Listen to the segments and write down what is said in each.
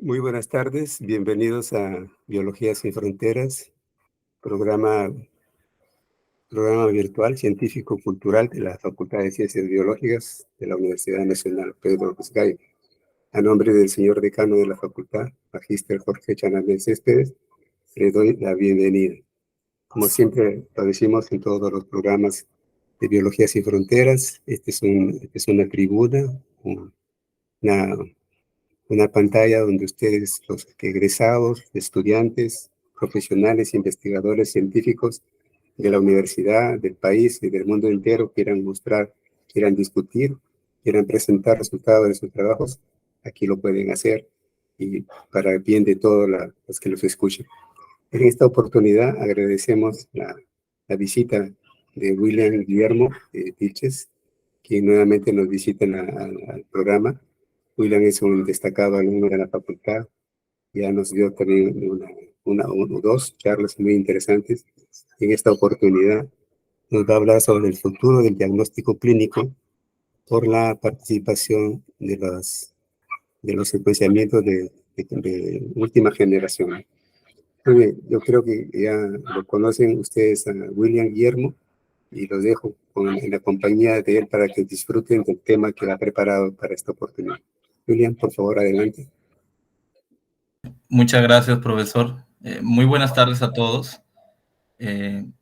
Muy buenas tardes, bienvenidos a Biología sin Fronteras, programa, programa virtual científico-cultural de la Facultad de Ciencias Biológicas de la Universidad Nacional Pedro Roscay. A nombre del señor decano de la facultad, Magíster Jorge Chanamel Céspedes, le doy la bienvenida. Como siempre lo decimos en todos los programas de Biología sin Fronteras, es una tribuna, una una pantalla donde ustedes, los egresados, estudiantes, profesionales, investigadores, científicos de la universidad, del país y del mundo entero quieran mostrar, quieran discutir, quieran presentar resultados de sus trabajos, aquí lo pueden hacer y para el bien de todos los que los escuchen. En esta oportunidad agradecemos la visita de William Guillermo Vilches, quien nuevamente nos visita al programa. William es un destacado alumno de la facultad, ya nos dio también una o dos charlas muy interesantes. En esta oportunidad nos va a hablar sobre el futuro del diagnóstico clínico por la participación de los secuenciamientos de última generación. Muy bien, yo creo que ya lo conocen ustedes a William Guillermo y los dejo en la compañía de él para que disfruten del tema que ha preparado para esta oportunidad. William, por favor, adelante. Muchas gracias, profesor. Muy buenas tardes a todos.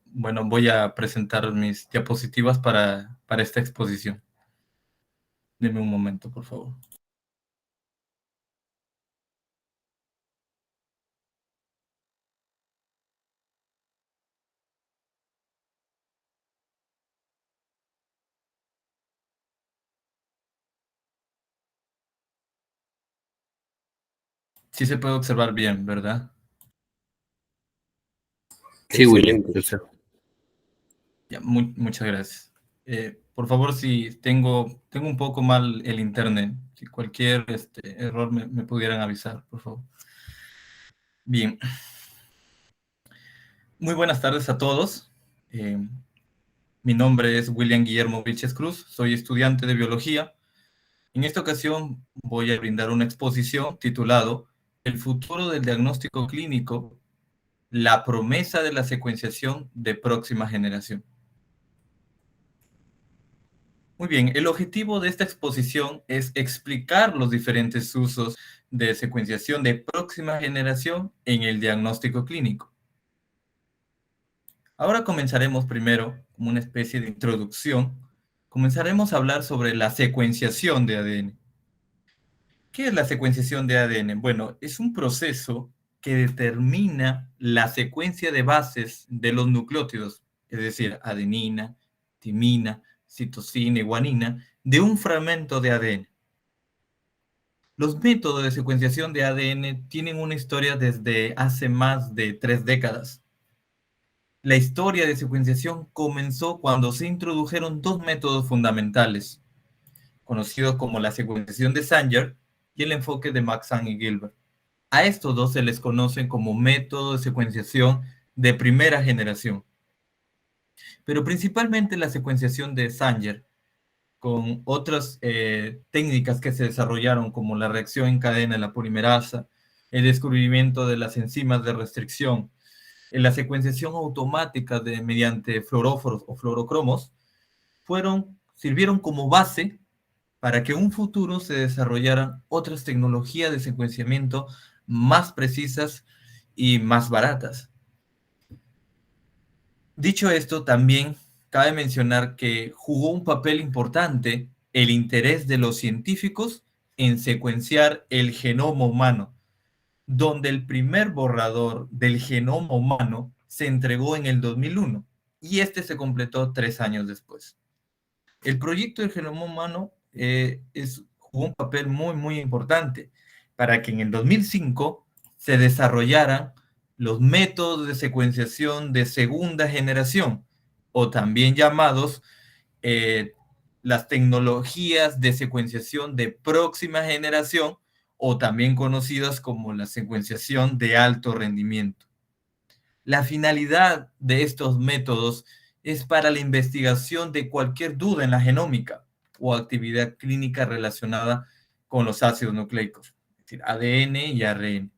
Bueno, voy a presentar mis diapositivas para esta exposición. Deme un momento, por favor. Sí se puede observar bien, ¿verdad? Sí, William. Excelente. Ya, muchas gracias. Por favor, si tengo un poco mal el internet, si cualquier error me pudieran avisar, por favor. Bien. Muy buenas tardes a todos. Mi nombre es William Guillermo Vilches Cruz, soy estudiante de biología. En esta ocasión voy a brindar una exposición titulado El futuro del diagnóstico clínico, la promesa de la secuenciación de próxima generación. Muy bien, el objetivo de esta exposición es explicar los diferentes usos de secuenciación de próxima generación en el diagnóstico clínico. Ahora comenzaremos primero, como una especie de introducción, comenzaremos a hablar sobre la secuenciación de ADN. ¿Qué es la secuenciación de ADN? Bueno, es un proceso que determina la secuencia de bases de los nucleótidos, es decir, adenina, timina, citosina y guanina, de un fragmento de ADN. Los métodos de secuenciación de ADN tienen una historia desde hace más de 3 décadas. La historia de secuenciación comenzó cuando se introdujeron dos métodos fundamentales, conocidos como la secuenciación de Sanger y el enfoque de Maxent y Gilbert. A estos dos se les conocen como método de secuenciación de primera generación. Pero principalmente la secuenciación de Sanger, con otras técnicas que se desarrollaron como la reacción en cadena de la polimerasa, el descubrimiento de las enzimas de restricción, la secuenciación automática mediante fluoróforos o fluorocromos, sirvieron como base para que en un futuro se desarrollaran otras tecnologías de secuenciamiento más precisas y más baratas. Dicho esto, también cabe mencionar que jugó un papel importante el interés de los científicos en secuenciar el genoma humano, donde el primer borrador del genoma humano se entregó en el 2001 y este se completó 3 años después. El proyecto del genoma humano jugó un papel muy importante para que en el 2005 se desarrollaran los métodos de secuenciación de segunda generación, o también llamados las tecnologías de secuenciación de próxima generación, o también conocidas como la secuenciación de alto rendimiento. La finalidad de estos métodos es para la investigación de cualquier duda en la genómica o actividad clínica relacionada con los ácidos nucleicos. decir, ADN y ARN.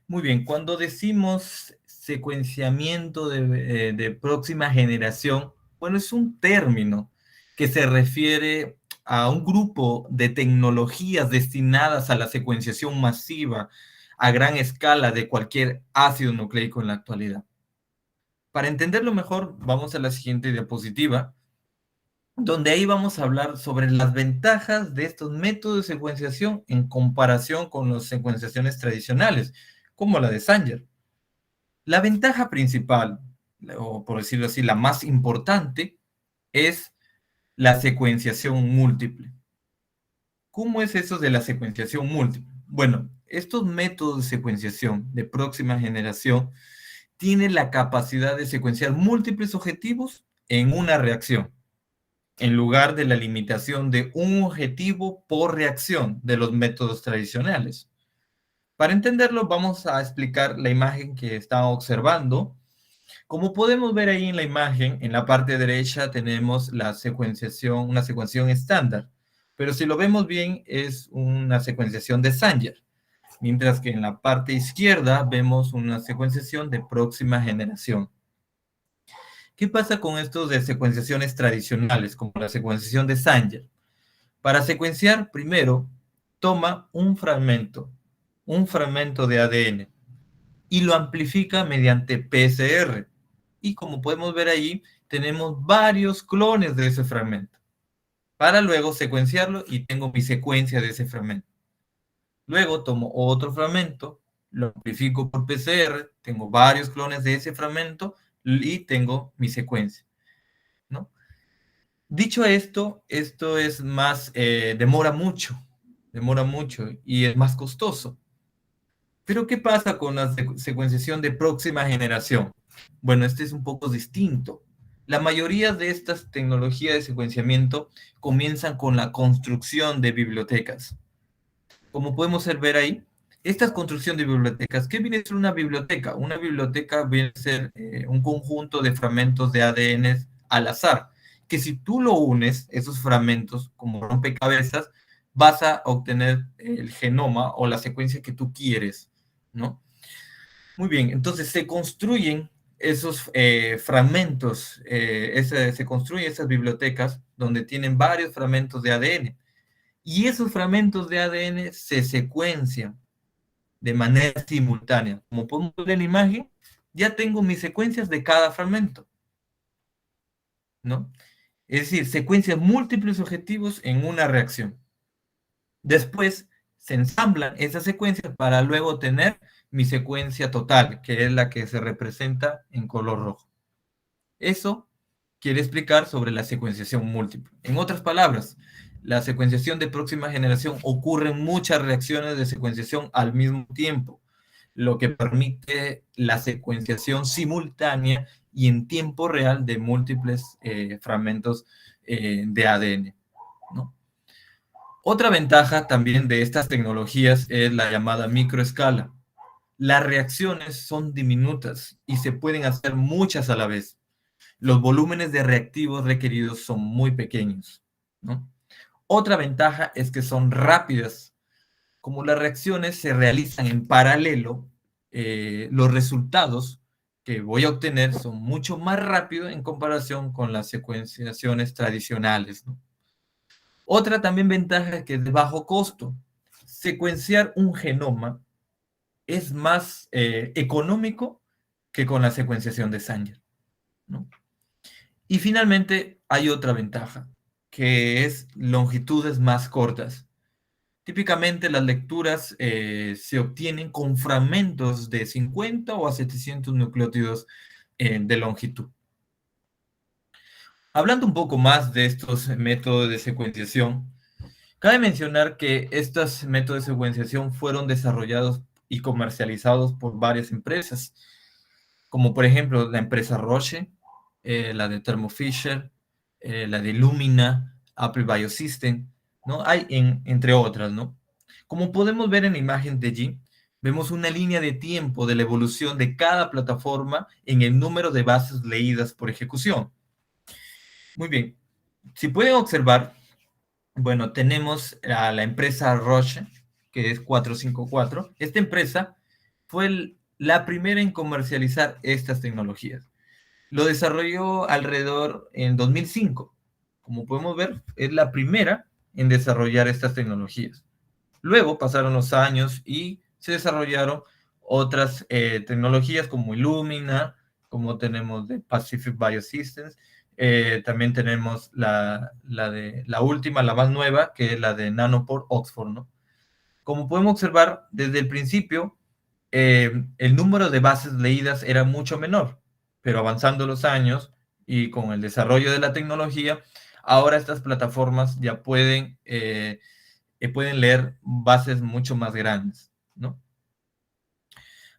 Muy bien, cuando decimos secuenciamiento de próxima generación, bueno, es un término que se refiere a un grupo de tecnologías destinadas a la secuenciación masiva a gran escala de cualquier ácido nucleico en la actualidad. Para entenderlo mejor, vamos a la siguiente diapositiva, donde ahí vamos a hablar sobre las ventajas de estos métodos de secuenciación en comparación con las secuenciaciones tradicionales, como la de Sanger. La ventaja principal, o por decirlo así, la más importante, es la secuenciación múltiple. ¿Cómo es eso de la secuenciación múltiple? Bueno, estos métodos de secuenciación de próxima generación tienen la capacidad de secuenciar múltiples objetivos en una reacción, en lugar de la limitación de un objetivo por reacción de los métodos tradicionales. Para entenderlo, vamos a explicar la imagen que están observando. Como podemos ver ahí en la imagen, en la parte derecha tenemos la secuenciación, una secuenciación estándar, pero si lo vemos bien es una secuenciación de Sanger, mientras que en la parte izquierda vemos una secuenciación de próxima generación. ¿Qué pasa con estos de secuenciaciones tradicionales, como la secuenciación de Sanger? Para secuenciar, primero, toma un fragmento de ADN, y lo amplifica mediante PCR. Y como podemos ver ahí, tenemos varios clones de ese fragmento, para luego secuenciarlo y tengo mi secuencia de ese fragmento. Luego tomo otro fragmento, lo amplifico por PCR, tengo varios clones de ese fragmento y tengo mi secuencia, ¿no? Dicho esto es más, demora mucho y es más costoso. Pero ¿qué pasa con la secuenciación de próxima generación? Bueno, este es un poco distinto. La mayoría de estas tecnologías de secuenciamiento comienzan con la construcción de bibliotecas. Como podemos ver ahí, esta construcción de bibliotecas, ¿qué viene a ser una biblioteca? Una biblioteca viene a ser un conjunto de fragmentos de ADN al azar, que si tú lo unes, esos fragmentos, como rompecabezas, vas a obtener el genoma o la secuencia que tú quieres, ¿no? Muy bien, entonces se construyen esos fragmentos, se construyen esas bibliotecas donde tienen varios fragmentos de ADN y esos fragmentos de ADN se secuencian de manera simultánea. Como podemos ver en la imagen, ya tengo mis secuencias de cada fragmento, ¿no? Es decir, secuencias múltiples objetivos en una reacción. Después se ensamblan esas secuencias para luego tener mi secuencia total, que es la que se representa en color rojo. Eso quiere explicar sobre la secuenciación múltiple. En otras palabras, la secuenciación de próxima generación ocurre en muchas reacciones de secuenciación al mismo tiempo, lo que permite la secuenciación simultánea y en tiempo real de múltiples fragmentos de ADN, ¿no? Otra ventaja también de estas tecnologías es la llamada microescala. Las reacciones son diminutas y se pueden hacer muchas a la vez. Los volúmenes de reactivos requeridos son muy pequeños, ¿no? Otra ventaja es que son rápidas. Como las reacciones se realizan en paralelo, los resultados que voy a obtener son mucho más rápidos en comparación con las secuenciaciones tradicionales, ¿no? Otra también ventaja es que es de bajo costo. Secuenciar un genoma es más económico que con la secuenciación de Sanger, ¿no? Y finalmente hay otra ventaja, que es longitudes más cortas. Típicamente las lecturas se obtienen con fragmentos de 50 o a 700 nucleótidos de longitud. Hablando un poco más de estos métodos de secuenciación, cabe mencionar que estos métodos de secuenciación fueron desarrollados y comercializados por varias empresas, como por ejemplo la empresa Roche, la de Thermo Fisher, la de Illumina, Apple Biosystem, ¿no? Hay entre otras, ¿no? Como podemos ver en la imagen de allí, vemos una línea de tiempo de la evolución de cada plataforma en el número de bases leídas por ejecución. Muy bien, si pueden observar, bueno, tenemos a la empresa Roche, que es 454. Esta empresa fue la primera en comercializar estas tecnologías. Lo desarrolló alrededor en 2005. Como podemos ver, es la primera en desarrollar estas tecnologías. Luego pasaron los años y se desarrollaron otras tecnologías como Illumina, como tenemos de Pacific Biosystems. También tenemos la última, la más nueva, que es la de Nanopore Oxford, ¿no? Como podemos observar, desde el principio, el número de bases leídas era mucho menor, pero avanzando los años y con el desarrollo de la tecnología, ahora estas plataformas ya pueden leer bases mucho más grandes, ¿no?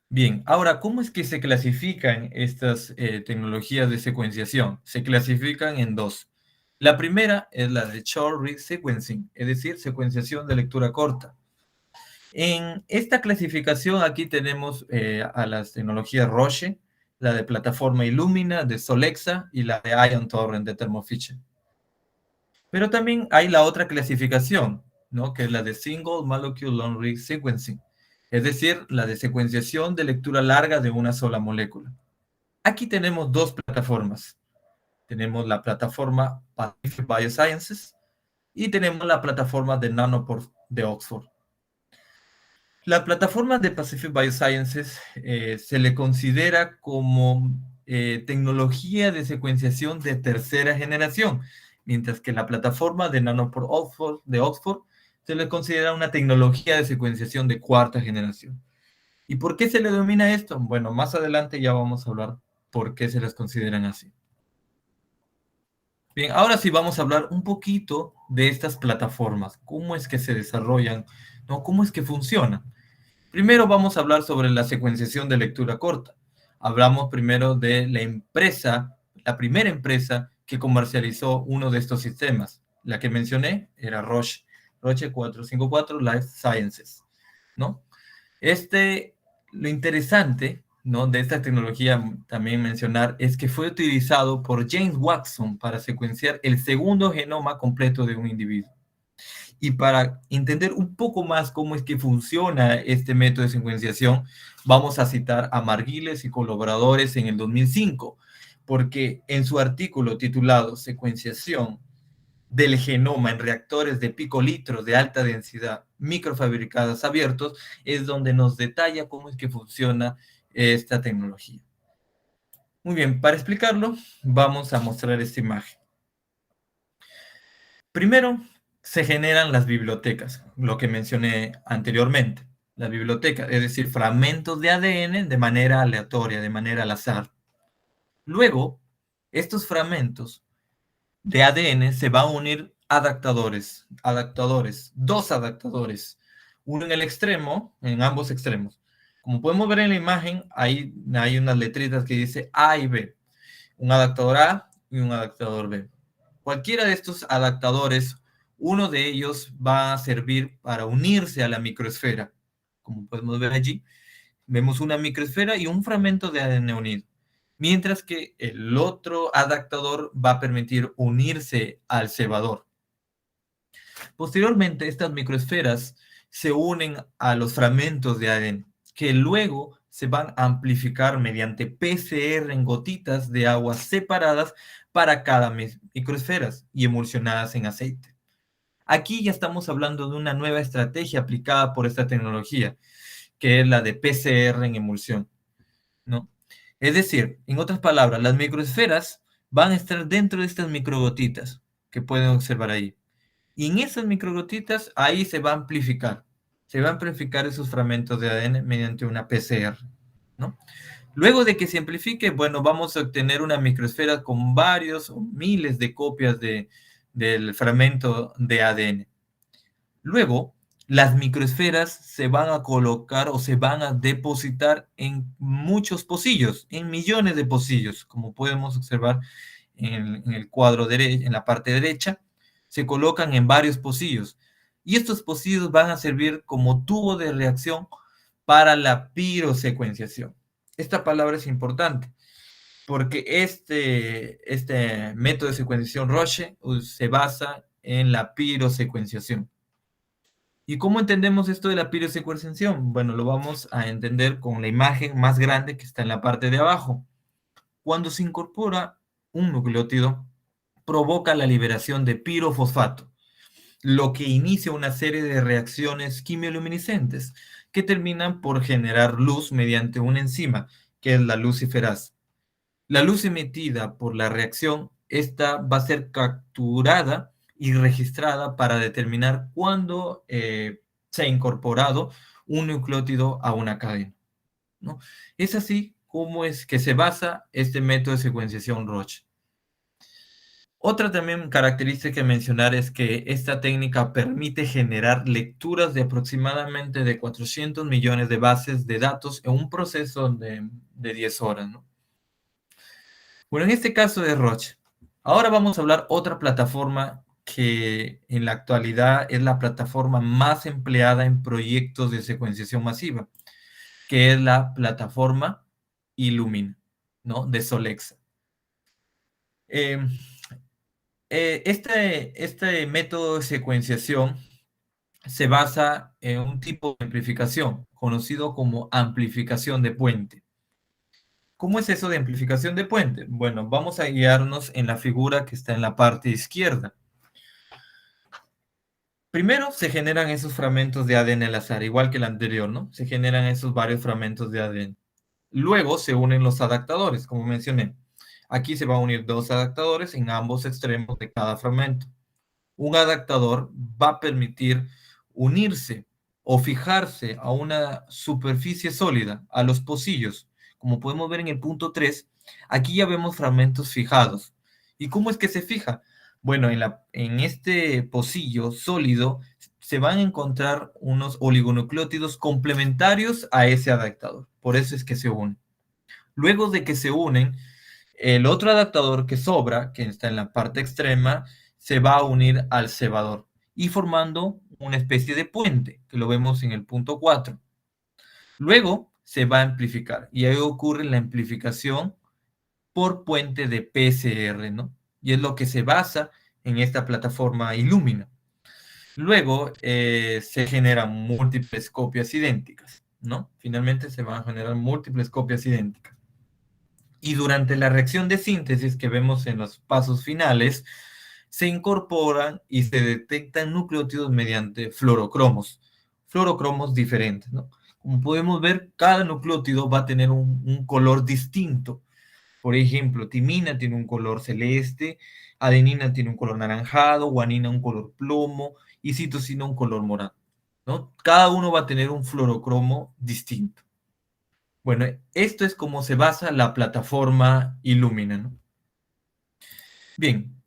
Bien, ahora, ¿cómo es que se clasifican estas tecnologías de secuenciación? Se clasifican en dos. La primera es la de Short Read Sequencing, es decir, secuenciación de lectura corta. En esta clasificación aquí tenemos a las tecnologías Roche, la de plataforma Illumina, de Solexa, y la de Ion Torrent, de Thermo Fisher. Pero también hay la otra clasificación, ¿no? Que es la de Single Molecule Long Read Sequencing, es decir, la de secuenciación de lectura larga de una sola molécula. Aquí tenemos dos plataformas. Tenemos la plataforma Pacific Biosciences y tenemos la plataforma de Nanopore de Oxford. La plataforma de Pacific Biosciences se le considera como tecnología de secuenciación de tercera generación, mientras que la plataforma de Nanopore de Oxford se le considera una tecnología de secuenciación de cuarta generación. ¿Y por qué se le denomina esto? Bueno, más adelante ya vamos a hablar por qué se las consideran así. Bien, ahora sí vamos a hablar un poquito de estas plataformas, cómo es que se desarrollan, ¿no? Cómo es que funcionan. Primero vamos a hablar sobre la secuenciación de lectura corta. Hablamos primero de la empresa, la primera empresa que comercializó uno de estos sistemas. La que mencioné era Roche, Roche 454 Life Sciences, ¿no? Lo interesante, ¿no?, de esta tecnología también mencionar es que fue utilizado por James Watson para secuenciar el segundo genoma completo de un individuo. Y para entender un poco más cómo es que funciona este método de secuenciación, vamos a citar a Marguiles y colaboradores en el 2005, porque en su artículo titulado Secuenciación del genoma en reactores de picolitros de alta densidad microfabricadas abiertos, es donde nos detalla cómo es que funciona esta tecnología. Muy bien, para explicarlo, vamos a mostrar esta imagen. Primero, se generan las bibliotecas, lo que mencioné anteriormente. La biblioteca, es decir, fragmentos de ADN de manera aleatoria, de manera al azar. Luego, estos fragmentos de ADN se van a unir adaptadores, dos adaptadores, uno en el extremo, en ambos extremos. Como podemos ver en la imagen, ahí hay unas letritas que dice A y B, un adaptador A y un adaptador B. Cualquiera de estos adaptadores, uno de ellos va a servir para unirse a la microesfera. Como podemos ver allí, vemos una microesfera y un fragmento de ADN unido. Mientras que el otro adaptador va a permitir unirse al cebador. Posteriormente, estas microesferas se unen a los fragmentos de ADN, que luego se van a amplificar mediante PCR en gotitas de agua separadas para cada microesferas y emulsionadas en aceite. Aquí ya estamos hablando de una nueva estrategia aplicada por esta tecnología, que es la de PCR en emulsión, ¿no? Es decir, en otras palabras, las microesferas van a estar dentro de estas microgotitas que pueden observar ahí. Y en esas microgotitas, ahí se va a amplificar. Se va a amplificar esos fragmentos de ADN mediante una PCR, ¿no? Luego de que se amplifique, bueno, vamos a obtener una microesfera con varios o miles de copias del fragmento de ADN. Luego, las microesferas se van a colocar o se van a depositar en muchos pocillos, en millones de pocillos, como podemos observar en el cuadro en la parte derecha, se colocan en varios pocillos. Y estos pocillos van a servir como tubo de reacción para la pirosecuenciación. Esta palabra es importante porque este método de secuenciación Roche se basa en la pirosecuenciación. ¿Y cómo entendemos esto de la pirosecuenciación? Bueno, lo vamos a entender con la imagen más grande que está en la parte de abajo. Cuando se incorpora un nucleótido, provoca la liberación de pirofosfato, lo que inicia una serie de reacciones quimioluminiscentes que terminan por generar luz mediante una enzima, que es la luciferasa. La luz emitida por la reacción, esta va a ser capturada y registrada para determinar cuándo se ha incorporado un nucleótido a una cadena, ¿no? Es así como es que se basa este método de secuenciación Roche. Otra también característica que mencionar es que esta técnica permite generar lecturas de aproximadamente de 400 millones de bases de datos en un proceso de 10 horas, ¿no? Bueno, en este caso de Roche. Ahora vamos a hablar otra plataforma que en la actualidad es la plataforma más empleada en proyectos de secuenciación masiva, que es la plataforma Illumina, ¿no? De Solexa. Eh, este método de secuenciación se basa en un tipo de amplificación conocido como amplificación de puente. ¿Cómo es eso de amplificación de puente? Bueno, vamos a guiarnos en la figura que está en la parte izquierda. Primero se generan esos fragmentos de ADN al azar, igual que el anterior, ¿no? Se generan esos varios fragmentos de ADN. Luego se unen los adaptadores, como mencioné. Aquí se van a unir dos adaptadores en ambos extremos de cada fragmento. Un adaptador va a permitir unirse o fijarse a una superficie sólida, a los pocillos. Como podemos ver en el punto 3, aquí ya vemos fragmentos fijados. ¿Y cómo es que se fija? Bueno, en este pocillo sólido se van a encontrar unos oligonucleótidos complementarios a ese adaptador. Por eso es que se unen. Luego de que se unen, el otro adaptador que sobra, que está en la parte extrema, se va a unir al cebador y formando una especie de puente, que lo vemos en el punto 4. Luego se va a amplificar y ahí ocurre la amplificación por puente de PCR, ¿no? Y es lo que se basa en esta plataforma Illumina. Luego se generan múltiples copias idénticas, ¿no? Finalmente se van a generar múltiples copias idénticas. Y durante la reacción de síntesis que vemos en los pasos finales, se incorporan y se detectan nucleótidos mediante fluorocromos diferentes, ¿no? Como podemos ver, cada nucleótido va a tener un color distinto. Por ejemplo, timina tiene un color celeste, adenina tiene un color naranjado, guanina un color plomo y citosina un color morado, ¿no? Cada uno va a tener un fluorocromo distinto. Bueno, esto es como se basa la plataforma Illumina, ¿no? Bien,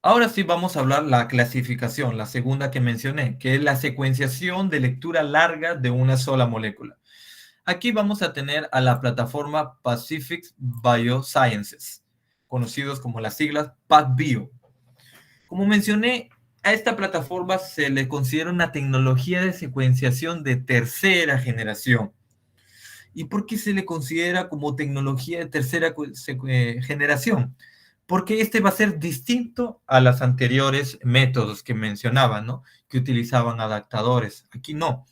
ahora sí vamos a hablar la clasificación, la segunda que mencioné, que es la secuenciación de lectura larga de una sola molécula. Aquí vamos a tener a la plataforma Pacific Biosciences, conocidos como las siglas PacBio. Como mencioné, a esta plataforma se le considera una tecnología de secuenciación de tercera generación. ¿Y por qué se le considera como tecnología de tercera generación? Porque este va a ser distinto a los anteriores métodos que mencionaba, ¿no? Que utilizaban adaptadores. Aquí no.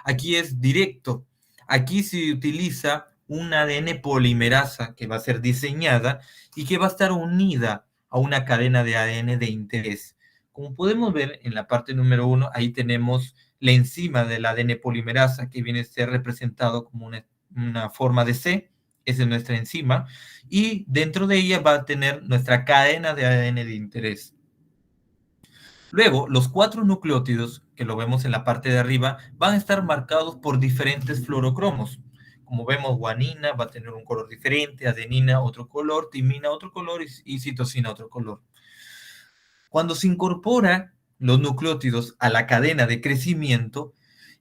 Aquí es directo. Aquí se utiliza un ADN polimerasa que va a ser diseñada y que va a estar unida a una cadena de ADN de interés. Como podemos ver en la parte número 1, ahí tenemos la enzima del ADN polimerasa que viene a ser representado como una forma de C, esa es nuestra enzima, y dentro de ella va a tener nuestra cadena de ADN de interés. Luego, los cuatro nucleótidos, que lo vemos en la parte de arriba, van a estar marcados por diferentes fluorocromos. Como vemos, guanina va a tener un color diferente, adenina otro color, timina otro color y citosina otro color. Cuando se incorpora los nucleótidos a la cadena de crecimiento,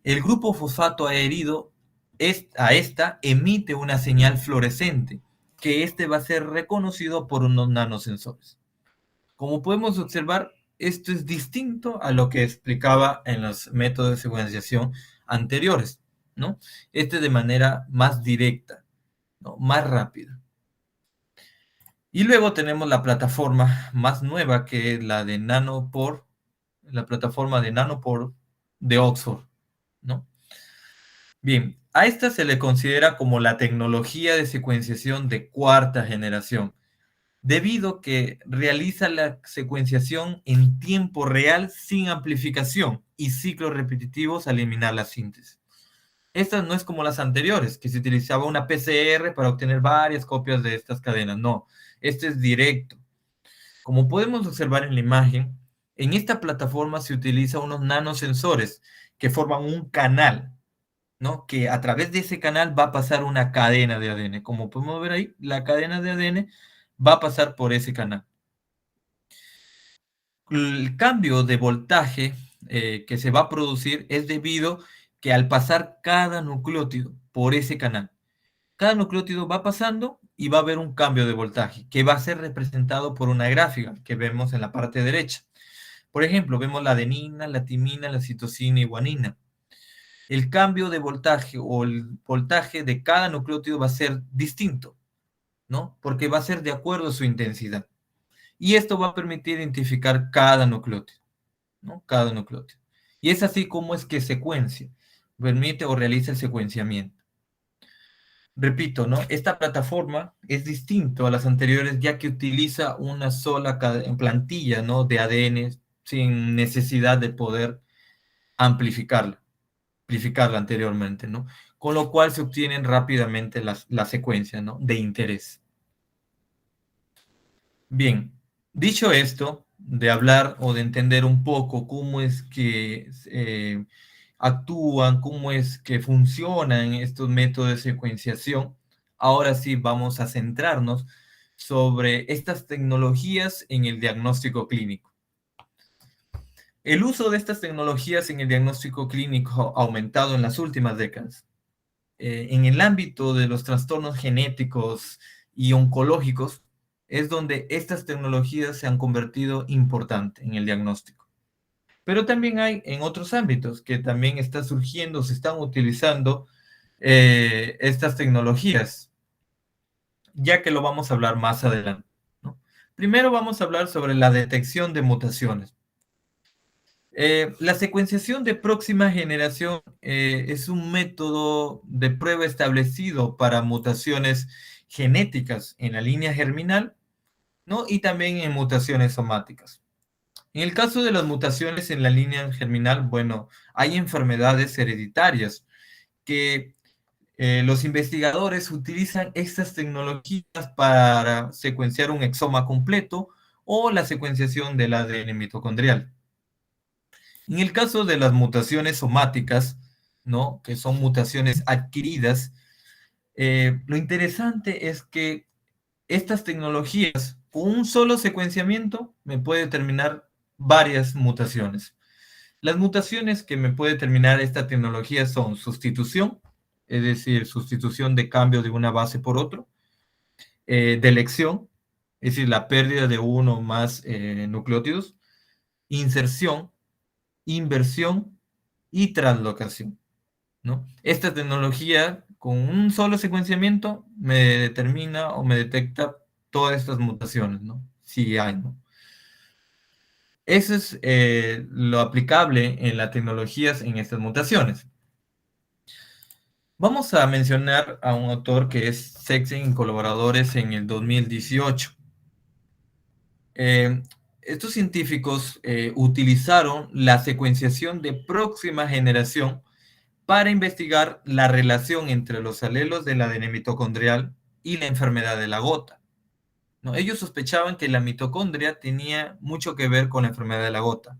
el grupo fosfato adherido a esta emite una señal fluorescente, que este va a ser reconocido por unos nanosensores. Como podemos observar, esto es distinto a lo que explicaba en los métodos de secuenciación anteriores, ¿no? Este de manera más directa, ¿no? Más rápida. Y luego tenemos la plataforma más nueva, que es la de Nanopore, la plataforma de Nanopore, de Oxford, ¿no? Bien, a esta se le considera como la tecnología de secuenciación de cuarta generación, debido que realiza la secuenciación en tiempo real sin amplificación y ciclos repetitivos al eliminar la síntesis. Esta no es como las anteriores, que se utilizaba una PCR para obtener varias copias de estas cadenas. No, este es directo. Como podemos observar en la imagen, en esta plataforma se utiliza unos nanosensores que forman un canal, ¿no? Que a través de ese canal va a pasar una cadena de ADN. Como podemos ver ahí, la cadena de ADN va a pasar por ese canal. El cambio de voltaje que se va a producir es debido que al pasar cada nucleótido por ese canal, cada nucleótido va pasando y va a haber un cambio de voltaje que va a ser representado por una gráfica que vemos en la parte derecha. Por ejemplo, vemos la adenina, la timina, la citosina y guanina. El cambio de voltaje o el voltaje de cada nucleótido va a ser distinto, ¿no? Porque va a ser de acuerdo a su intensidad. Y esto va a permitir identificar cada nucleótido, ¿no? Cada nucleótido. Y es así como es que secuencia, permite o realiza el secuenciamiento. Repito, ¿no? Esta plataforma es distinto a las anteriores ya que utiliza una sola plantilla, ¿no? De ADN sin necesidad de poder amplificarla, amplificarla anteriormente, ¿no? Con lo cual se obtienen rápidamente las secuencias, ¿no? De interés. Bien, dicho esto, de hablar o de entender un poco cómo es que actúan, cómo es que funcionan estos métodos de secuenciación, ahora sí vamos a centrarnos sobre estas tecnologías en el diagnóstico clínico. El uso de estas tecnologías en el diagnóstico clínico ha aumentado en las últimas décadas. En el ámbito de los trastornos genéticos y oncológicos, es donde estas tecnologías se han convertido importante en el diagnóstico. Pero también hay en otros ámbitos que también está surgiendo, se están utilizando estas tecnologías, ya que lo vamos a hablar más adelante, ¿no? Primero vamos a hablar sobre la detección de mutaciones. La secuenciación de próxima generación es un método de prueba establecido para mutaciones genéticas en la línea germinal, ¿no? Y también en mutaciones somáticas. En el caso de las mutaciones en la línea germinal, bueno, hay enfermedades hereditarias que los investigadores utilizan estas tecnologías para secuenciar un exoma completo o la secuenciación del ADN mitocondrial. En el caso de las mutaciones somáticas, ¿no? Que son mutaciones adquiridas, lo interesante es que estas tecnologías, con un solo secuenciamiento, me puede determinar varias mutaciones. Las mutaciones que me puede determinar esta tecnología son sustitución, es decir, sustitución de cambio de una base por otro, delección, es decir, la pérdida de uno o más nucleótidos, inserción, inversión y translocación, ¿no? Esta tecnología, con un solo secuenciamiento, me determina o me detecta todas estas mutaciones, ¿no? Si hay, ¿no? Eso es lo aplicable en las tecnologías en estas mutaciones. Vamos a mencionar a un autor que es Sexton y colaboradores en el 2018. Estos científicos utilizaron la secuenciación de próxima generación para investigar la relación entre los alelos del ADN mitocondrial y la enfermedad de la gota, ¿no? Ellos sospechaban que la mitocondria tenía mucho que ver con la enfermedad de la gota.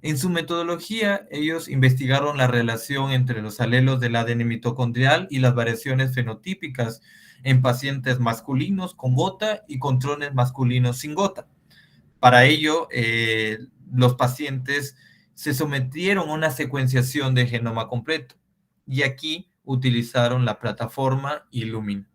En su metodología, ellos investigaron la relación entre los alelos del ADN mitocondrial y las variaciones fenotípicas en pacientes masculinos con gota y controles masculinos sin gota. Para ello, los pacientes se sometieron a una secuenciación de genoma completo y aquí utilizaron la plataforma Illumina.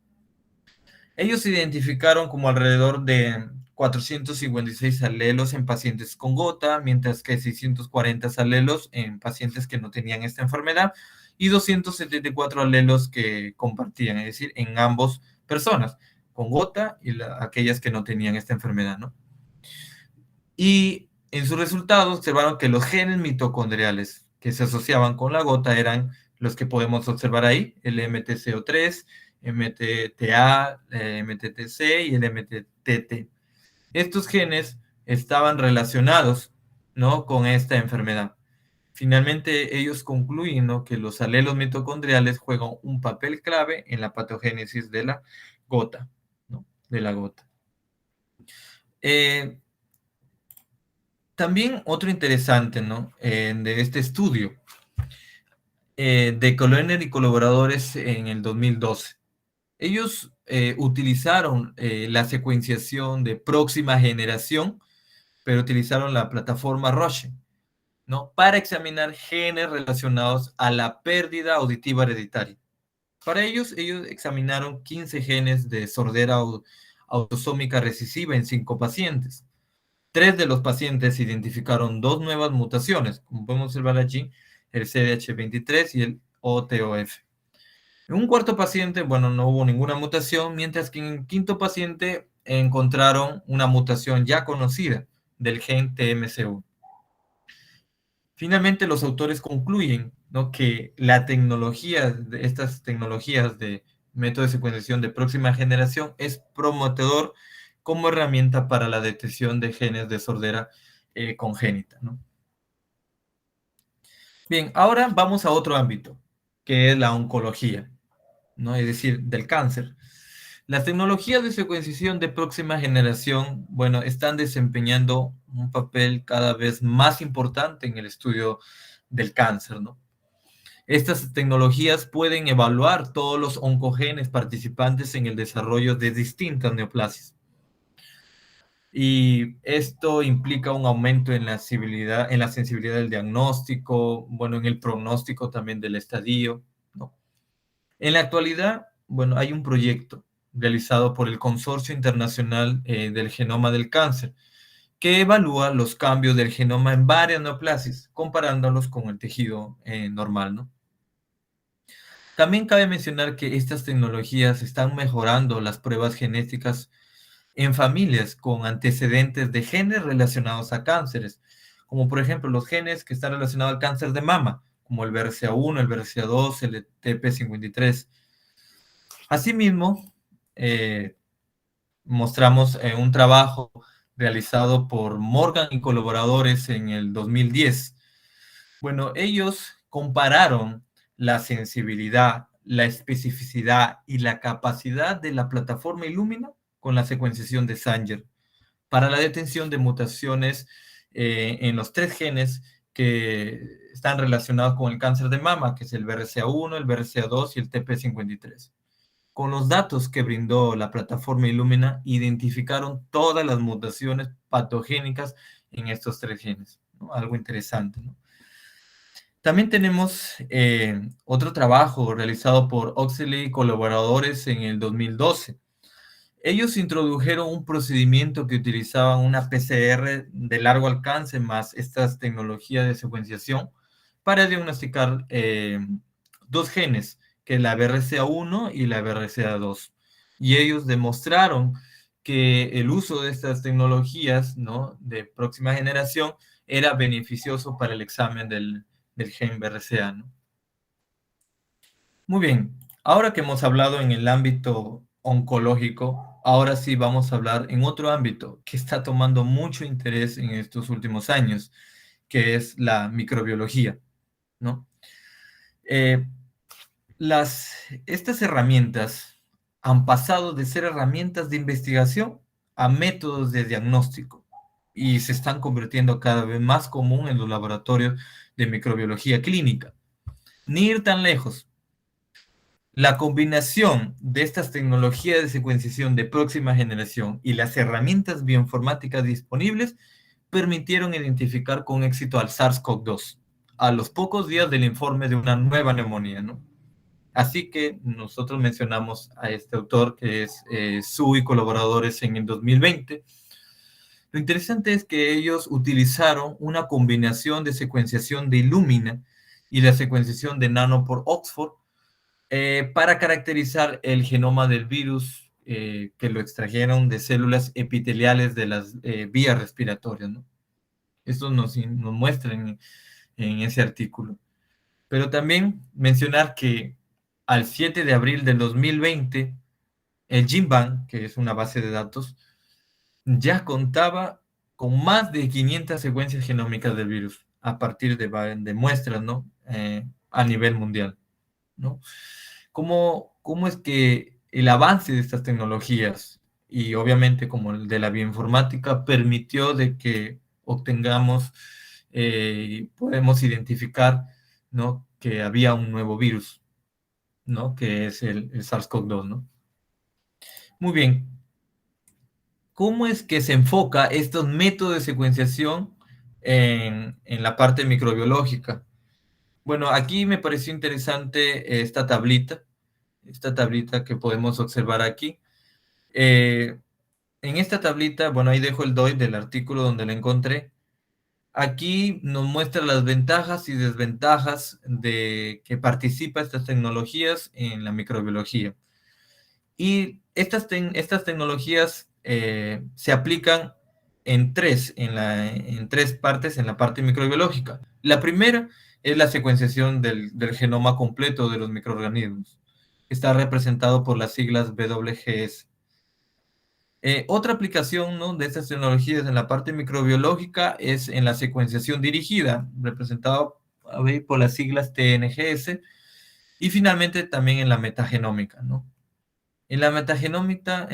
Ellos identificaron como alrededor de 456 alelos en pacientes con gota, mientras que 640 alelos en pacientes que no tenían esta enfermedad y 274 alelos que compartían, es decir, en ambas personas, con gota y aquellas que no tenían esta enfermedad, ¿no? Y en sus resultados observaron que los genes mitocondriales que se asociaban con la gota eran los que podemos observar ahí, el MTCO3, MTTA, MTTC y el MTTT. Estos genes estaban relacionados, ¿no?, con esta enfermedad. Finalmente, ellos concluyen, ¿no?, que los alelos mitocondriales juegan un papel clave en la patogénesis de la gota, ¿no?, de la gota. También otro interesante, ¿no?, de este estudio de Coloner y colaboradores en el 2012. Ellos utilizaron la secuenciación de próxima generación, pero utilizaron la plataforma Roche, ¿no?, para examinar genes relacionados a la pérdida auditiva hereditaria. Para ellos examinaron 15 genes de sordera autosómica recesiva en 5 pacientes. 3 de los pacientes identificaron 2 nuevas mutaciones, como podemos observar allí, el CDH23 y el OTOF. En un cuarto paciente, bueno, no hubo ninguna mutación, mientras que en el quinto paciente encontraron una mutación ya conocida del gen TMC1. Finalmente, los autores concluyen, ¿no?, que estas tecnologías de método de secuenciación de próxima generación es prometedor como herramienta para la detección de genes de sordera congénita, ¿no? Bien, ahora vamos a otro ámbito, que es la oncología, ¿no?, es decir, del cáncer. Las tecnologías de secuenciación de próxima generación, bueno, están desempeñando un papel cada vez más importante en el estudio del cáncer, ¿no? Estas tecnologías pueden evaluar todos los oncogenes participantes en el desarrollo de distintas neoplasias. Y esto implica un aumento en la sensibilidad del diagnóstico, bueno, en el pronóstico también del estadio, ¿no? En la actualidad, bueno, hay un proyecto realizado por el Consorcio Internacional del Genoma del Cáncer, que evalúa los cambios del genoma en varias neoplasias, comparándolos con el tejido normal, ¿no? También cabe mencionar que estas tecnologías están mejorando las pruebas genéticas en familias con antecedentes de genes relacionados a cánceres, como por ejemplo los genes que están relacionados al cáncer de mama, como el BRCA1, el BRCA2, el TP53. Asimismo, mostramos un trabajo realizado por Morgan y colaboradores en el 2010. Bueno, ellos compararon la sensibilidad, la especificidad y la capacidad de la plataforma Illumina con la secuenciación de Sanger para la detección de mutaciones en los 3 genes que están relacionados con el cáncer de mama, que es el BRCA1, el BRCA2 y el TP53. Con los datos que brindó la plataforma Illumina, identificaron todas las mutaciones patogénicas en estos 3 genes, ¿no? Algo interesante, ¿no? También tenemos otro trabajo realizado por Oxley y colaboradores en el 2012. Ellos introdujeron un procedimiento que utilizaba una PCR de largo alcance más estas tecnologías de secuenciación para diagnosticar 2 genes, que es la BRCA1 y la BRCA2. Y ellos demostraron que el uso de estas tecnologías, ¿no?, de próxima generación era beneficioso para el examen del gen BRCA, ¿no? Muy bien, ahora que hemos hablado en el ámbito oncológico, ahora sí vamos a hablar en otro ámbito que está tomando mucho interés en estos últimos años, que es la microbiología, ¿no? Eh, estas herramientas han pasado de ser herramientas de investigación a métodos de diagnóstico y se están convirtiendo cada vez más común en los laboratorios de microbiología clínica. Ni ir tan lejos. La combinación de estas tecnologías de secuenciación de próxima generación y las herramientas bioinformáticas disponibles permitieron identificar con éxito al SARS-CoV-2 a los pocos días del informe de una nueva neumonía, ¿no? Así que nosotros mencionamos a este autor que es Su y colaboradores en el 2020. Lo interesante es que ellos utilizaron una combinación de secuenciación de Illumina y la secuenciación de Nano por Oxford para caracterizar el genoma del virus que lo extrajeron de células epiteliales de las vías respiratorias, ¿no? Esto nos muestra en ese artículo. Pero también mencionar que al 7 de abril del 2020, el GenBank, que es una base de datos, ya contaba con más de 500 secuencias genómicas del virus a partir de muestras, ¿no? A nivel mundial, ¿no? ¿Cómo es que el avance de estas tecnologías y obviamente como el de la bioinformática permitió de que obtengamos, podemos identificar, ¿no? Que había un nuevo virus, ¿no? Que es el SARS-CoV-2, ¿no? Muy bien. ¿Cómo es que se enfoca estos métodos de secuenciación en la parte microbiológica? Bueno, aquí me pareció interesante esta tablita que podemos observar aquí. Eh, en esta tablita, bueno, ahí dejo el DOI del artículo donde la encontré. Aquí nos muestra las ventajas y desventajas de que participa estas tecnologías en la microbiología. Y estas tecnologías se aplican en tres partes en la parte microbiológica. La primera es la secuenciación del genoma completo de los microorganismos. Está representado por las siglas WGS. Otra aplicación, ¿no?, de estas tecnologías en la parte microbiológica es en la secuenciación dirigida, representado por las siglas TNGS, y finalmente también en la metagenómica, ¿no? En la metagenómica,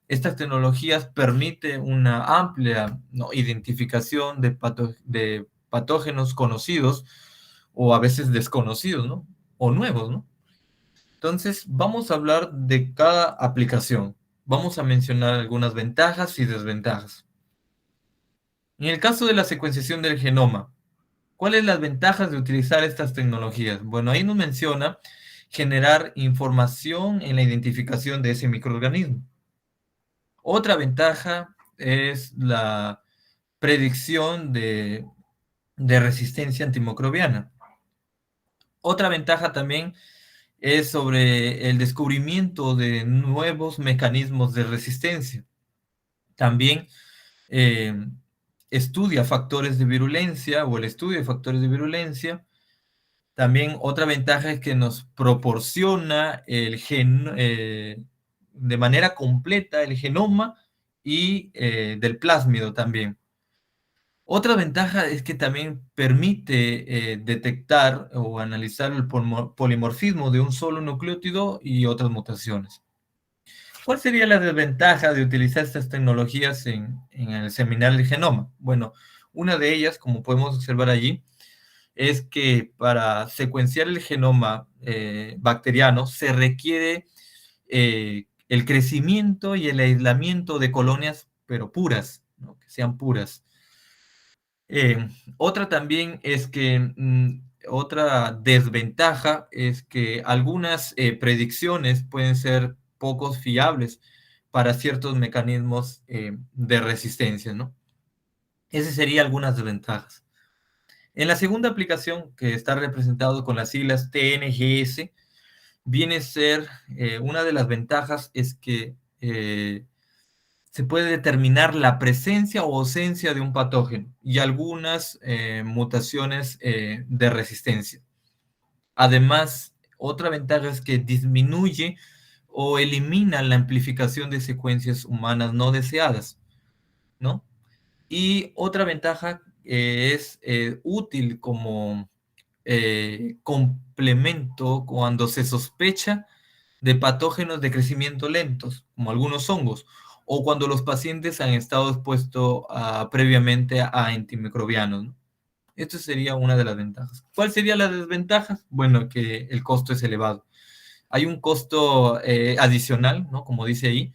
estas tecnologías permiten una amplia, ¿no?, identificación de patógenos conocidos o a veces desconocidos, ¿no? O nuevos, ¿no? Entonces, vamos a hablar de cada aplicación. Vamos a mencionar algunas ventajas y desventajas. En el caso de la secuenciación del genoma, ¿cuáles son las ventajas de utilizar estas tecnologías? Bueno, ahí nos menciona generar información en la identificación de ese microorganismo. Otra ventaja es la predicción de resistencia antimicrobiana. Otra ventaja también es sobre el descubrimiento de nuevos mecanismos de resistencia. También eh, estudia factores de virulencia o el estudio de factores de virulencia. También otra ventaja es que nos proporciona de manera completa el genoma y del plásmido también. Otra ventaja es que también permite detectar o analizar el polimorfismo de un solo nucleótido y otras mutaciones. ¿Cuál sería la desventaja de utilizar estas tecnologías en el examinar el genoma? Bueno, una de ellas, como podemos observar allí, es que para secuenciar el genoma bacteriano se requiere el crecimiento y el aislamiento de colonias, pero puras, ¿no?, que sean puras. Otra también es que otra desventaja es que algunas predicciones pueden ser poco fiables para ciertos mecanismos de resistencia, ¿no? Esas serían algunas desventajas. En la segunda aplicación, que está representado con las siglas TNGS, viene a ser una de las ventajas es que se puede determinar la presencia o ausencia de un patógeno y algunas mutaciones de resistencia. Además, otra ventaja es que disminuye o elimina la amplificación de secuencias humanas no deseadas, ¿no? Y otra ventaja es útil como complemento cuando se sospecha de patógenos de crecimiento lentos, como algunos hongos, o cuando los pacientes han estado expuestos previamente a antimicrobianos, ¿no? Esto sería una de las ventajas. ¿Cuál sería la desventaja? Bueno, que el costo es elevado. Hay un costo adicional, ¿no?, como dice ahí,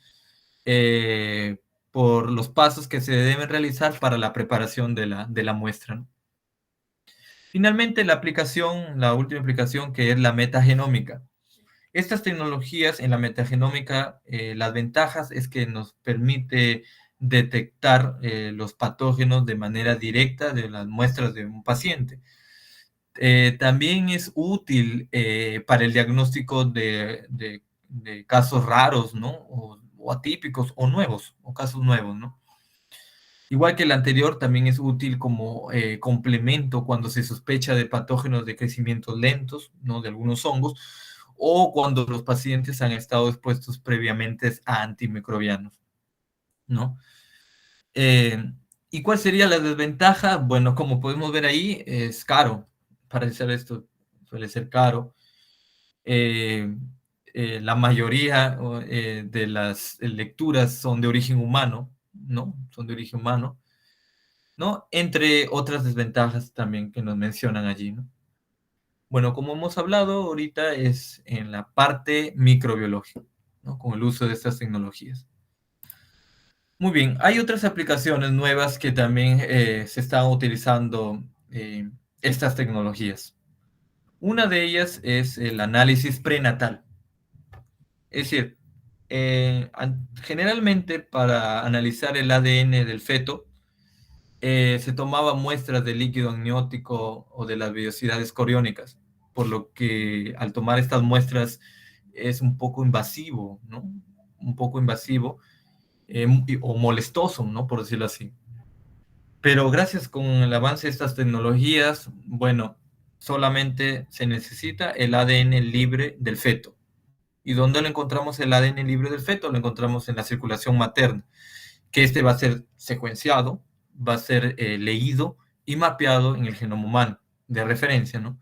eh, por los pasos que se deben realizar para la preparación de la muestra, ¿no? Finalmente, la última aplicación, que es la metagenómica. Estas tecnologías en la metagenómica, las ventajas es que nos permite detectar los patógenos de manera directa de las muestras de un paciente. También es útil para el diagnóstico de casos raros, ¿no? O atípicos o nuevos, o casos nuevos, ¿no? Igual que el anterior, también es útil como complemento cuando se sospecha de patógenos de crecimiento lentos, ¿no? De algunos hongos, o cuando los pacientes han estado expuestos previamente a antimicrobianos, ¿no? Eh, ¿Y cuál sería la desventaja? Bueno, como podemos ver ahí, es caro. Para hacer esto suele ser caro. Eh, la mayoría de las lecturas son de origen humano, ¿no? Son de origen humano, ¿no? Entre otras desventajas también que nos mencionan allí, ¿no? Bueno, como hemos hablado ahorita es en la parte microbiológica, ¿no? Con el uso de estas tecnologías. Muy bien, hay otras aplicaciones nuevas que también se están utilizando estas tecnologías. Una de ellas es el análisis prenatal. Es decir, generalmente para analizar el ADN del feto, se tomaba muestras de líquido amniótico o de las vellosidades coriónicas, por lo que al tomar estas muestras es un poco invasivo, ¿no? Un poco invasivo o molestoso, ¿no? Por decirlo así. Pero gracias con el avance de estas tecnologías, bueno, solamente se necesita el ADN libre del feto. ¿Y dónde lo encontramos el ADN libre del feto? Lo encontramos en la circulación materna, que este va a ser secuenciado, va a ser leído y mapeado en el genoma humano de referencia, ¿no?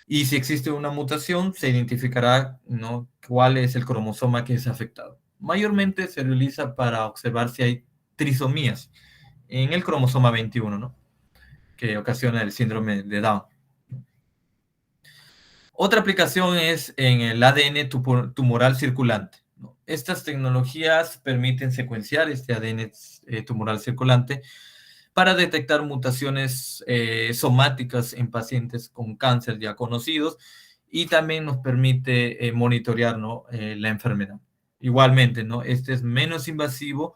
Y si existe una mutación, se identificará, ¿no? Cuál es el cromosoma que es afectado. Mayormente se realiza para observar si hay trisomías en el cromosoma 21, ¿no? Que ocasiona el síndrome de Down. Otra aplicación es en el ADN tumoral circulante, ¿no? Estas tecnologías permiten secuenciar este ADN tumoral circulante para detectar mutaciones somáticas en pacientes con cáncer ya conocidos y también nos permite monitorear, ¿no? La enfermedad. Igualmente, ¿no? Este es menos invasivo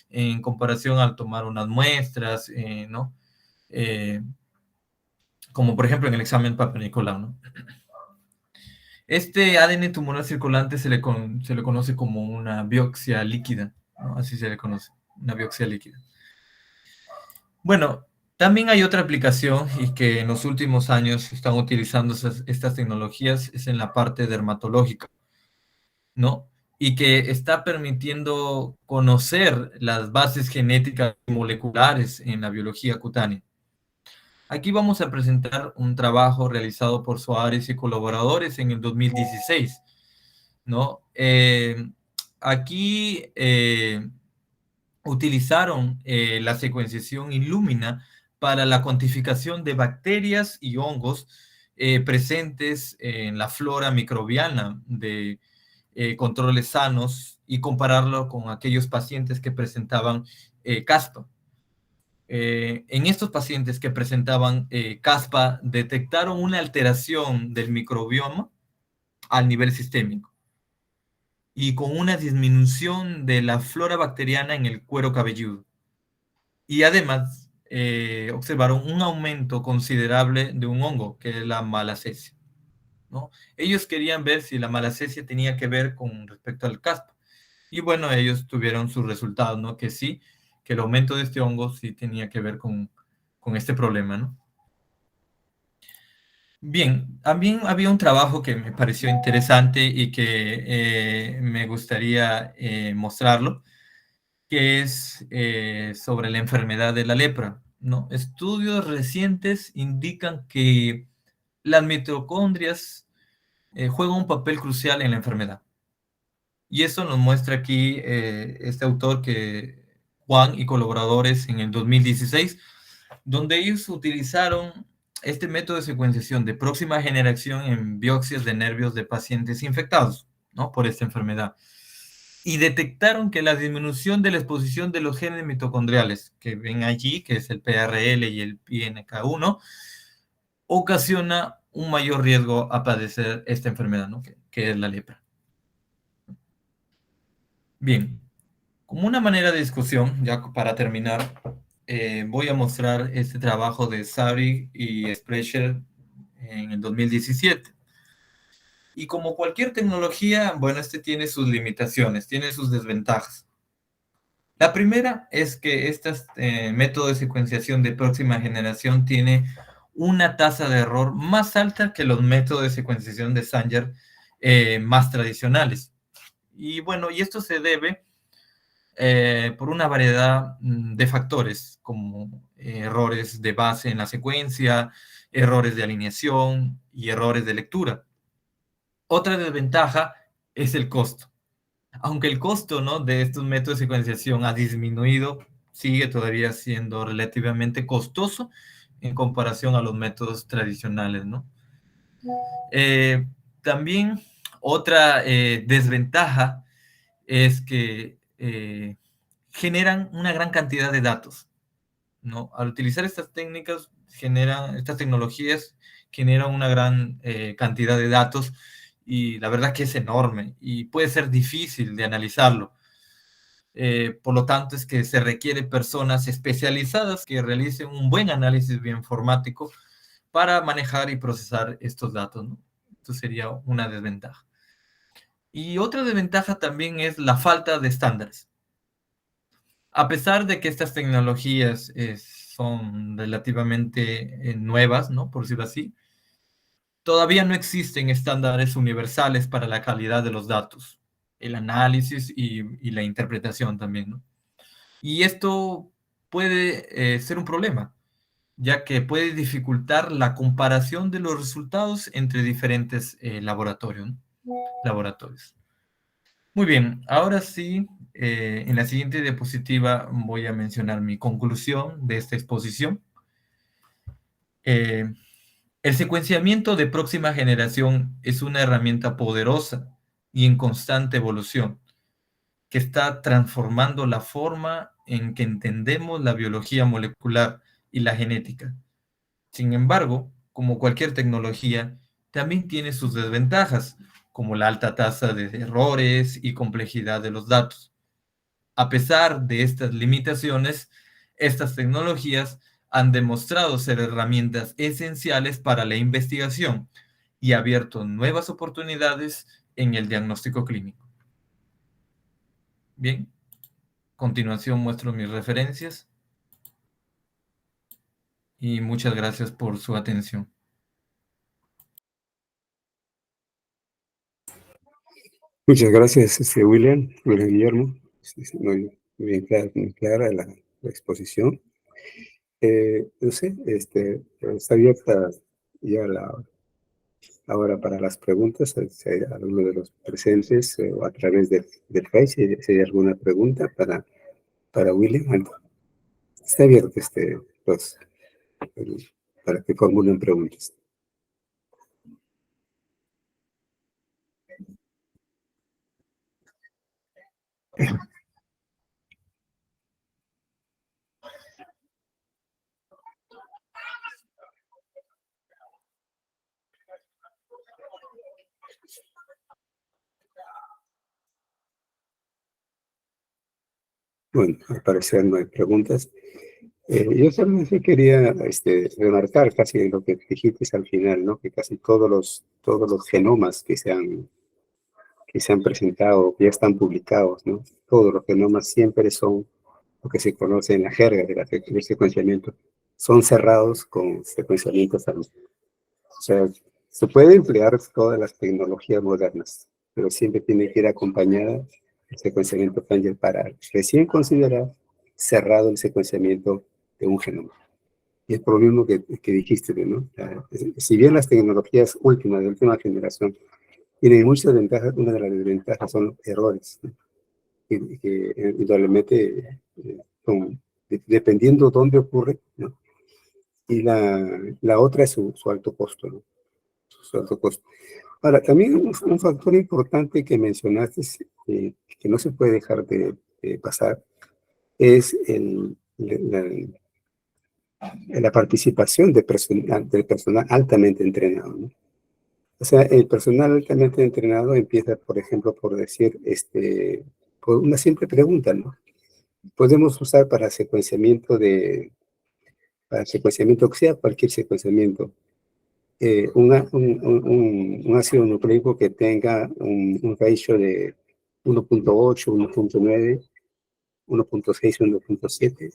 en comparación al tomar unas muestras, ¿no? Eh, como por ejemplo en el examen Papa Nicolau, ¿no? Este ADN tumoral circulante se le conoce como una biopsia líquida, ¿no? Así se le conoce, una biopsia líquida. Bueno, también hay otra aplicación y que en los últimos años están utilizando estas tecnologías, es en la parte dermatológica, ¿no? Y que está permitiendo conocer las bases genéticas y moleculares en la biología cutánea. Aquí vamos a presentar un trabajo realizado por Soares y colaboradores en el 2016, ¿no? Aquí utilizaron la secuenciación Illumina para la cuantificación de bacterias y hongos presentes en la flora microbiana de controles sanos y compararlo con aquellos pacientes que presentaban caspa. En estos pacientes que presentaban caspa, detectaron una alteración del microbioma al nivel sistémico y con una disminución de la flora bacteriana en el cuero cabelludo. Y además observaron un aumento considerable de un hongo, que es la malacesia, ¿no? Ellos querían ver si la malacesia tenía que ver con respecto al caspa. Y bueno, ellos tuvieron sus resultados, ¿no? Que sí, que el aumento de este hongo sí tenía que ver con este problema, ¿no? Bien, también había un trabajo que me pareció interesante y que me gustaría mostrarlo, que es sobre la enfermedad de la lepra, ¿no? Estudios recientes indican que las mitocondrias juegan un papel crucial en la enfermedad. Y eso nos muestra aquí este autor que Juan y colaboradores en el 2016, donde ellos utilizaron este método de secuenciación de próxima generación en biopsias de nervios de pacientes infectados, ¿no? Por esta enfermedad. Y detectaron que la disminución de la exposición de los genes mitocondriales que ven allí, que es el PRL y el PNK1, ocasiona un mayor riesgo a padecer esta enfermedad, ¿no? Que es la lepra. Bien, como una manera de discusión, ya para terminar, voy a mostrar este trabajo de Sabri y Sprecher en el 2017. Y como cualquier tecnología, bueno, este tiene sus limitaciones, tiene sus desventajas. La primera es que este método de secuenciación de próxima generación tiene una tasa de error más alta que los métodos de secuenciación de Sanger más tradicionales. Y bueno, y esto se debe por una variedad de factores, como errores de base en la secuencia, errores de alineación y errores de lectura. Otra desventaja es el costo. Aunque el costo, ¿no?, de estos métodos de secuenciación ha disminuido, sigue todavía siendo relativamente costoso en comparación a los métodos tradicionales, ¿no? Eh, También otra desventaja es que generan una gran cantidad de datos, ¿no? Al utilizar estas técnicas, estas tecnologías generan una gran cantidad de datos y la verdad que es enorme y puede ser difícil de analizarlo. Por lo tanto, es que se requiere personas especializadas que realicen un buen análisis bioinformático para manejar y procesar estos datos, ¿no? Esto sería una desventaja. Y otra desventaja también es la falta de estándares. A pesar de que estas tecnologías son relativamente nuevas, ¿no?, por decirlo así, todavía no existen estándares universales para la calidad de los datos, el análisis y la interpretación también, ¿no? Y esto puede ser un problema, ya que puede dificultar la comparación de los resultados entre diferentes laboratorios, ¿no? Laboratorios. Muy bien, ahora sí, en la siguiente diapositiva voy a mencionar mi conclusión de esta exposición. Eh, el secuenciamiento de próxima generación es una herramienta poderosa y en constante evolución que está transformando la forma en que entendemos la biología molecular y la genética. Sin embargo, como cualquier tecnología, también tiene sus desventajas, como la alta tasa de errores y complejidad de los datos. A pesar de estas limitaciones, estas tecnologías han demostrado ser herramientas esenciales para la investigación y abierto nuevas oportunidades en el diagnóstico clínico. Bien, a continuación muestro mis referencias y muchas gracias por su atención. Muchas gracias, William Guillermo. Sí, muy clara la exposición. No sé, está abierta ya ahora para las preguntas, si hay alguno de los presentes o a través del Face, si hay alguna pregunta para William. Está abierto para que formulen preguntas. Bueno, al parecer no hay preguntas. Yo solamente quería remarcar casi lo que dijiste al final, ¿no? Que casi todos los genomas que se han presentado, que ya están publicados, ¿no? Todos los genomas siempre son lo que se conoce en la jerga del secuenciamiento, son cerrados con secuenciamiento salud. O sea, se puede emplear todas las tecnologías modernas, pero siempre tiene que ir acompañada el secuenciamiento Sanger para recién considerar cerrado el secuenciamiento de un genoma. Y es por lo mismo que dijiste, ¿no? Si bien las tecnologías últimas, de última generación, tienen muchas ventajas, una de las desventajas son los errores, ¿no? Que indudablemente dependiendo dónde ocurre, ¿no? Y la otra es su alto costo, ¿no? Su alto costo. Ahora, también un factor importante que mencionaste, que no se puede dejar de pasar, es la participación del personal altamente entrenado, ¿no? O sea, el personal altamente entrenado empieza, por ejemplo, por decir, por una simple pregunta, ¿no? Podemos usar para secuenciamiento, que sea cualquier secuenciamiento, un ácido nucleico que tenga un ratio de 1.8, 1.9, 1.6, 1.7,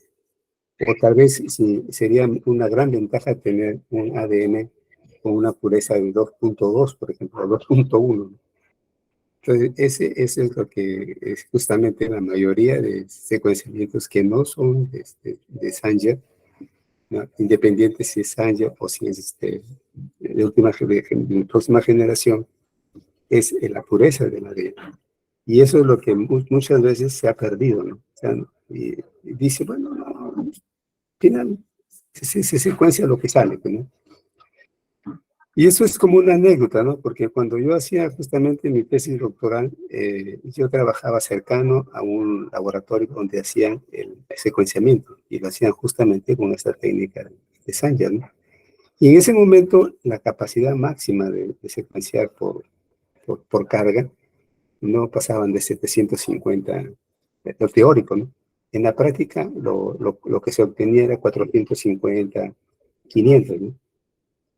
o tal vez sería una gran ventaja tener un ADN con una pureza de 2.2, por ejemplo, 2.1. Entonces, ese es lo que es justamente la mayoría de secuenciamientos que no son de Sanger, ¿no? Independiente si es Sanger o si es de próxima generación, es la pureza del ADN. Y eso es lo que muchas veces se ha perdido, ¿no? O sea, y dice, bueno, no, al final se secuencia lo que sale, ¿no? Y eso es como una anécdota, ¿no? Porque cuando yo hacía justamente mi tesis doctoral, yo trabajaba cercano a un laboratorio donde hacían el secuenciamiento y lo hacían justamente con esta técnica de Sanger, ¿no? Y en ese momento la capacidad máxima de secuenciar por carga no pasaban de 750, lo teórico, ¿no? En la práctica lo que se obtenía era 450, 500, ¿no?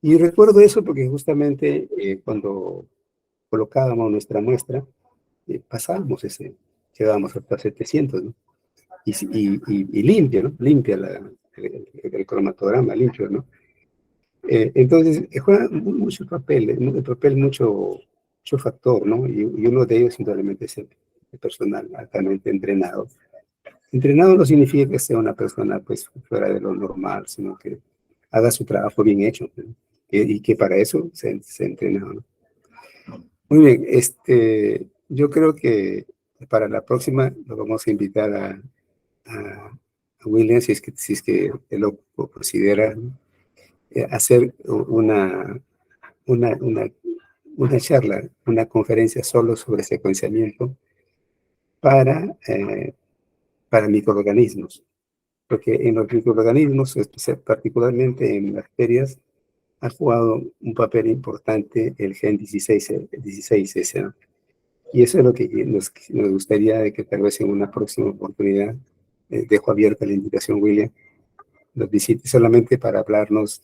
Y recuerdo eso porque justamente cuando colocábamos nuestra muestra, pasábamos llegábamos hasta 700, ¿no? Y limpia, ¿no? Limpia el cromatograma, limpio, ¿no? Entonces, juega mucho papel, el papel mucho factor, ¿no? Y uno de ellos, indudablemente, es el personal altamente entrenado. Entrenado no significa que sea una persona, pues, fuera de lo normal, sino que haga su trabajo bien hecho, ¿no? Y que para eso se entrena, ¿no? Muy bien, yo creo que para la próxima lo vamos a invitar a William, si es que él lo considera, ¿no? Hacer una, una, una charla, una conferencia solo sobre secuenciamiento para, eh, para microorganismos, porque en los microorganismos, particularmente en bacterias, ha jugado un papel importante el gen 16S, ¿no? Y eso es lo que nos gustaría de que tal vez en una próxima oportunidad, dejo abierta la invitación, William, nos visite solamente para hablarnos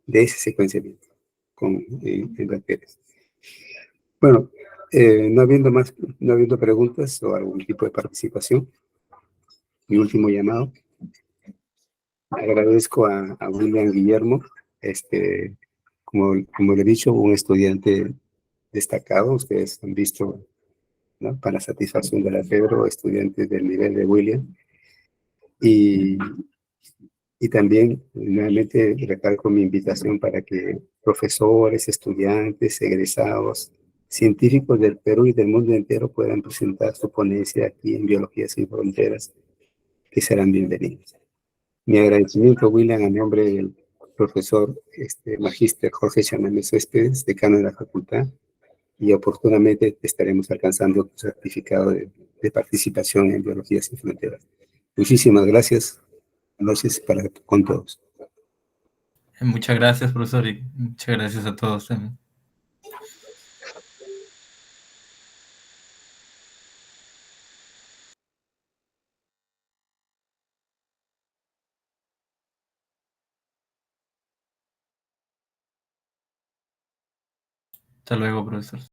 de ese secuenciamiento en bacterias. Bueno, no habiendo preguntas o algún tipo de participación, mi último llamado, agradezco a William Guillermo, como le he dicho, un estudiante destacado. Ustedes han visto, ¿no? Para satisfacción de la Pedro, estudiantes del nivel de William. Y, y también, nuevamente, recalco mi invitación para que profesores, estudiantes, egresados, científicos del Perú y del mundo entero puedan presentar su ponencia aquí en Biología Sin Fronteras, que serán bienvenidos. Mi agradecimiento, William, a nombre del profesor magíster Jorge Chamamé Céspedes, decano de la facultad, y oportunamente te estaremos alcanzando tu certificado de participación en Biología Sin Fronteras. Muchísimas gracias. Buenas noches con todos. Muchas gracias, profesor, y muchas gracias a todos también. Hasta luego, profesor.